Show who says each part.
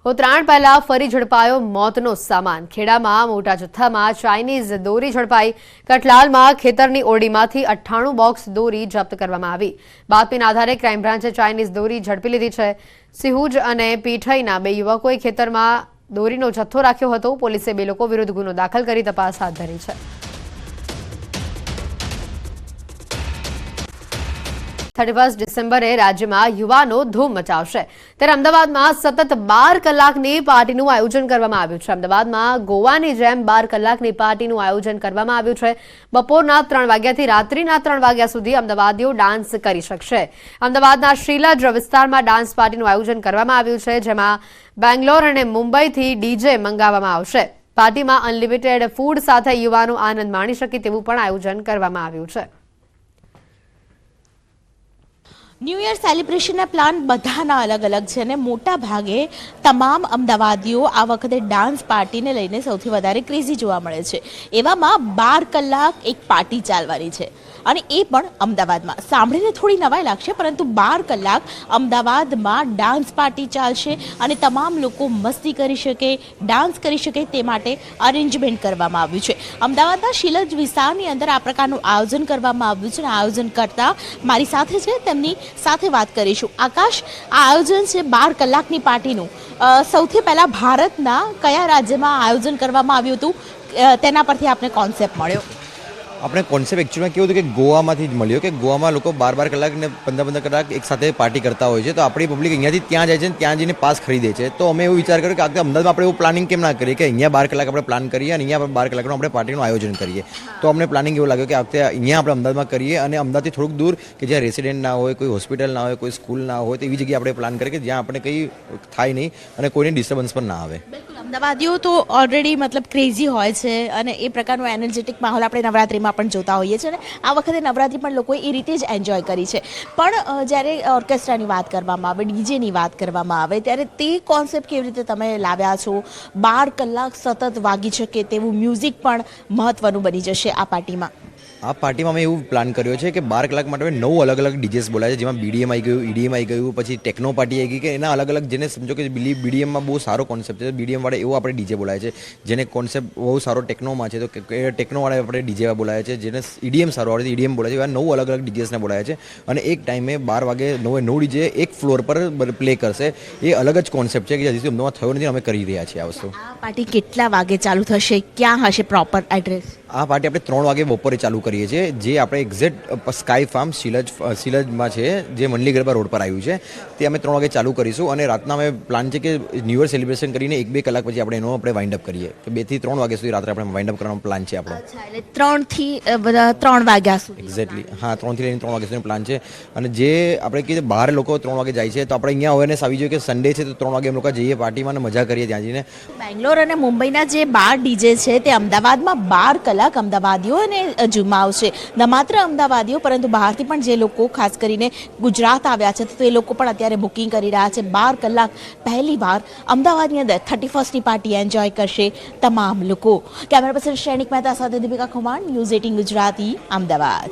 Speaker 1: ઉત્તરાયણ પહેલા ફરી ઝડપાયો મોતનો સામાન। ખેડામાં મોટા જથ્થામાં ચાઇનીઝ દોરી ઝડપાઈ। કઠલાલમાં ખેતરની ઓરડીમાંથી 98 બોક્સ દોરી જપ્ત કરવામાં આવી। બાતમીના આધારે ક્રાઇમ બ્રાન્ચે ચાઇનીઝ દોરી ઝડપી લીધી છે। સિહુજ અને પીઠઈના બે યુવકોએ ખેતરમાં દોરીનો જથ્થો રાખ્યો હતો। પોલીસે બે લોકો વિરુદ્ધ ગુનો દાખલ કરી તપાસ હાથ ધરી છે। 31 ડિસેમ્બરે રાજ્યમાં યુવાનો ધૂમ મચાવશે, ત્યારે અમદાવાદમાં સતત 12 કલાકની પાર્ટીનું આયોજન કરવામાં આવ્યું છે। અમદાવાદમાં ગોવાની જેમ 12 કલાકની પાર્ટીનું આયોજન કરવામાં આવ્યું છે। બપોરના 3 વાગ્યાથી રાત્રિના 3 વાગ્યા સુધી અમદાવાદીઓ ડાન્સ કરી શકશે। અમદાવાદના શ્રીલજ વિસ્તારમાં ડાન્સ પાર્ટીનું આયોજન કરવામાં આવ્યું છે, જેમાં બેંગ્લોર અને મુંબઈથી ડીજે મંગાવવામાં આવશે। પાર્ટીમાં અનલિમિટેડ ફૂડ સાથે યુવાનો આનંદ માણી શકે તેવું પણ આયોજન કરવામાં આવ્યું છે।
Speaker 2: ન્યૂ યર સેલિબ્રેશનના પ્લાન બધાના અલગ અલગ છે અને મોટા ભાગે તમામ અમદાવાદીઓ આ વખતે ડાન્સ પાર્ટીને લઈને સૌથી વધારે ક્રેઝી જોવા મળે છે। એવામાં 12 કલાક એક પાર્ટી ચાલવાની છે અને એ પણ અમદાવાદમાં। સાંભળીને થોડી નવાઈ લાગશે, પરંતુ 12 કલાક અમદાવાદમાં ડાન્સ પાર્ટી ચાલશે અને તમામ લોકો મસ્તી કરી શકે, ડાન્સ કરી શકે તે માટે અરેન્જમેન્ટ કરવામાં આવ્યું છે। અમદાવાદના શીલજ વિસ્તારની અંદર આ પ્રકારનું આયોજન કરવામાં આવ્યું છે અને આયોજન કરતા મારી સાથે છે, તેમની સાથે વાત કરીશું। આકાશ, આ આયોજન છે 12 કલાકની પાર્ટીનું, સૌથી પહેલા ભારતના કયા રાજ્યમાં આયોજન કરવામાં આવ્યું હતું તેના પરથી આપને કોન્સેપ્ટ મળ્યો?
Speaker 3: આપણે કોન્સેપ્ટ એકચ્યુઅલમાં કેવું હતું કે ગોવામાંથી જ મળ્યો કે ગોવામાં લોકો 12 કલાક ને 15 કલાક એક સાથે પાર્ટી કરતા હોય છે, તો આપણી પબ્લિક અહીંયાથી ત્યાં જાય છે અને ત્યાં જઈને પાસ ખરીદે છે। તો અમે એવું વિચાર કર્યો કે આ અમદાવાદમાં આપણે એવું પ્લાનિંગ કેમ ના કરીએ કે અહીંયા 12 કલાક આપણે પ્લાન કરીએ અને અહીંયા 12 કલાકનું આપણે પાર્ટીનું આયોજન કરીએ। તો અમને પ્લાનિંગ એવું લાગ્યું કે આ વખતે અહીંયા આપણે અમદાવાદમાં કરીએ અને અમદાવાદથી થોડુંક દૂર કે જ્યાં રેસિડેન્ટ ના હોય, કોઈ હોસ્પિટલ ના હોય, કોઈ સ્કૂલ ના હોય, તો એવી જગ્યાએ આપણે પ્લાન કરીએ કે જ્યાં આપણે કંઈ થાય નહીં અને કોઈને ડિસ્ટર્બન્સ પણ ના આવે।
Speaker 2: અમદાવાદીઓ તો ઓલરેડી મતલબ ક્રેઝી હોય છે અને એ પ્રકારનો એનર્જેટિક માહોલ આપણે નવરાત્રિમાં પણ જોતા હોઈએ છીએ અને આ વખતે નવરાત્રિ પણ લોકોએ એ રીતે જ એન્જોય કરી છે। પણ જ્યારે ઓર્કેસ્ટ્રાની વાત કરવામાં આવે, ડીજેની વાત કરવામાં આવે, ત્યારે તે કોન્સેપ્ટ કેવી રીતે તમે લાવ્યા છો? 12 કલાક સતત વાગી શકે તેવું મ્યુઝિક પણ મહત્વનું બની જશે આ પાર્ટીમાં।
Speaker 3: આ પાર્ટીમાં અમે એવું પ્લાન કર્યો છે કે 12 કલાક માટે 9 અલગ અલગ ડીજેસ બોલાય છે, જેમાં બીડીએમ આવી ગયું, ઈડીએમ આવી ગયું, પછી ટેકનો પાર્ટી આવી ગઈ, કે એના અલગ અલગ જેને સમજો કે બીડીએમમાં બહુ સારો કોન્સેપ્ટ છે, બીડીએમ વાળા એવો આપણે ડીજે બોલાય છે। જેને કોન્સેપ્ટ બહુ સારો ટેકનોમાં છે તો ટેકનોવાળા આપણે ડીજે બોલાય છે। જેને ઈડીએમ સારો આવે છે ઈડીએમ બોલાય છે। એવા 9 અલગ અલગ ડીજેસને બોલાય છે અને એક ટાઈમે 12 વાગે 9 ડીજે એક ફ્લોર પર પ્લે કરશે। એ અલગ જ કોન્સેપ્ટ છે કે જે હજી અમદાવાદ થયો નથી, અમે કરી રહ્યા છીએ આ વસ્તુ।
Speaker 2: આ પાર્ટી કેટલા વાગે ચાલુ થશે? ક્યાં હશે પ્રોપર એડ્રેસ?
Speaker 3: આ પાર્ટી આપણે 3 વાગે બપોરે ચાલુ કરીએ છીએ, જે આપણે એક્ઝેક્ટ સ્કાય ફાર્મ શીલજમાં છે, જે મંડલી ગરબા રોડ પર આવ્યું છે। તે અમે 3 વાગે ચાલુ કરીશું અને રાતના અમે પ્લાન છે કે ન્યૂ યર સેલિબ્રેશન કરીને 1-2 કલાક પછી આપણે એનો વાઇન્ડ અપ કરીએ, કે 2 થી 3 વાગ્યા સુધી રાત્રે આપણે વાઇન્ડ અપ કરવાનો પ્લાન છે આપણો।
Speaker 2: એટલે 3 થી 3 વાગ્યા સુધી?
Speaker 3: એક્ઝેક્ટલી, હા, 3 થી લઈને 3 વાગ્યા સુધીનો પ્લાન છે। અને જે આપણે કીધું બહાર લોકો 3 વાગે જાય છે, તો આપણે અહીંયા અવેરનેસ આવી જોઈએ કે સન્ડે છે તો 3 વાગે અમે લોકો જઈએ પાર્ટીમાં અને મજા કરીએ ત્યાં જઈને।
Speaker 2: બેંગ્લોર અને મુંબઈના જે 12 ડીજે છે તે અમદાવાદમાં 12 કલાક અમદાવાદીઓને ઝુમાવશે। ન માત્ર અમદાવાદીઓ પરંતુ બહારથી પણ જે લોકો ખાસ કરીને ગુજરાત આવ્યા છે તો એ લોકો પણ અત્યારે બુકિંગ કરી રહ્યા છે। 12 કલાક પહેલી વાર અમદાવાદની અંદર 31st પાર્ટી એન્જોય કરશે તમામ લોકો। કેમેરા પર્સન શ્રેણિક મહેતા સાથે દીપિકા ખુમાણ, ન્યૂઝ 18 ગુજરાતી, અમદાવાદ।